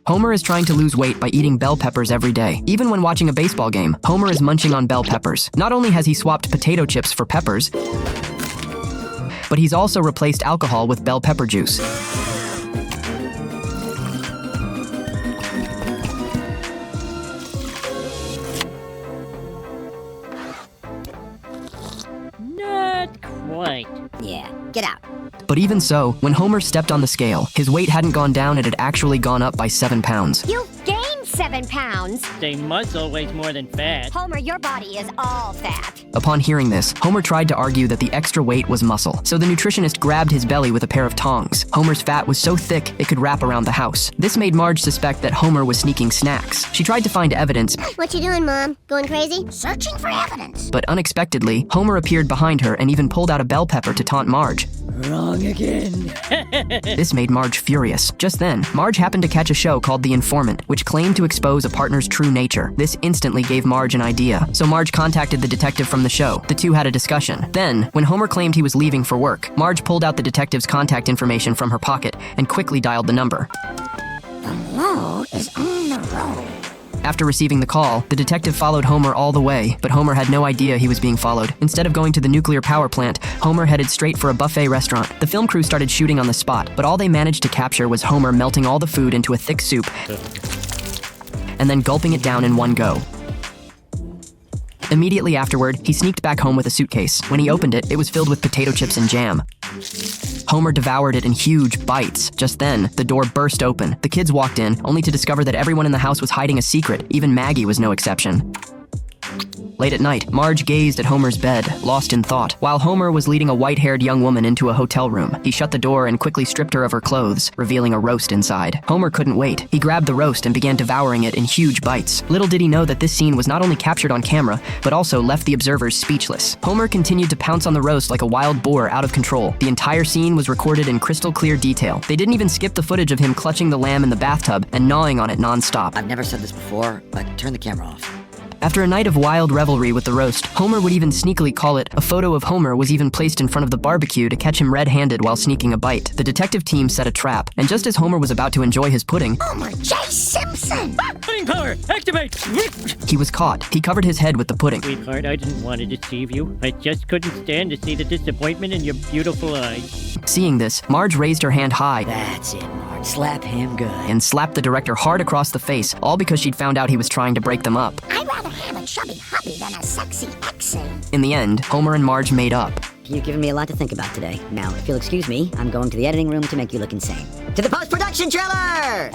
Homer is trying to lose weight by eating bell peppers every day. Even when watching a baseball game, Homer is munching on bell peppers. Not only has he swapped potato chips for peppers, but he's also replaced alcohol with bell pepper juice. Not quite. Yeah, get out. But even so, when Homer stepped on the scale, his weight hadn't gone down, it had actually gone up by 7 pounds. You've gained 7 pounds. Say muscle weighs more than fat. Homer, your body is all fat. Upon hearing this, Homer tried to argue that the extra weight was muscle, so the nutritionist grabbed his belly with a pair of tongs. Homer's fat was so thick it could wrap around the house. This made Marge suspect that Homer was sneaking snacks. She tried to find evidence, What you doing, Mom? Going crazy? Searching for evidence. but unexpectedly, Homer appeared behind her and even pulled out a bell pepper to taunt Marge. Wrong again. This made Marge furious. Just then, Marge happened to catch a show called The Informant, which claimed to expose a partner's true nature. This instantly gave Marge an idea, so Marge contacted the detective from the show. The two had a discussion. Then, when Homer claimed he was leaving for work, Marge pulled out the detective's contact information from her pocket and quickly dialed the number. The load is on the road. After receiving the call, the detective followed Homer all the way, but Homer had no idea he was being followed. Instead of going to the nuclear power plant, Homer headed straight for a buffet restaurant. The film crew started shooting on the spot, but all they managed to capture was Homer melting all the food into a thick soup and then gulping it down in one go. Immediately afterward, he sneaked back home with a suitcase. When he opened it, it was filled with potato chips and jam. Homer devoured it in huge bites. Just then, the door burst open. The kids walked in, only to discover that everyone in the house was hiding a secret. Even Maggie was no exception. Late at night, Marge gazed at Homer's bed, lost in thought. While Homer was leading a white-haired young woman into a hotel room, he shut the door and quickly stripped her of her clothes, revealing a roast inside. Homer couldn't wait. He grabbed the roast and began devouring it in huge bites. Little did he know that this scene was not only captured on camera, but also left the observers speechless. Homer continued to pounce on the roast like a wild boar out of control. The entire scene was recorded in crystal clear detail. They didn't even skip the footage of him clutching the lamb in the bathtub and gnawing on it non-stop. I've never said this before, but turn the camera off. After a night of wild revelry with the roast, Homer would even sneakily call it. A photo of Homer was even placed in front of the barbecue to catch him red-handed while sneaking a bite. The detective team set a trap, and just as Homer was about to enjoy his pudding, Homer J. Simpson! Pudding power, activate! he was caught. He covered his head with the pudding. Sweetheart, I didn't want to deceive you. I just couldn't stand to see the disappointment in your beautiful eyes. Seeing this, Marge raised her hand high That's it, Marge. Slap him good. and slapped the director hard across the face, all because she'd found out he was trying to break them up. I'd rather have a chubby hubby than a sexy exy. In the end, Homer and Marge made up. You've given me a lot to think about today. Now, if you'll excuse me, I'm going to the editing room to make you look insane. To the post-production trailer!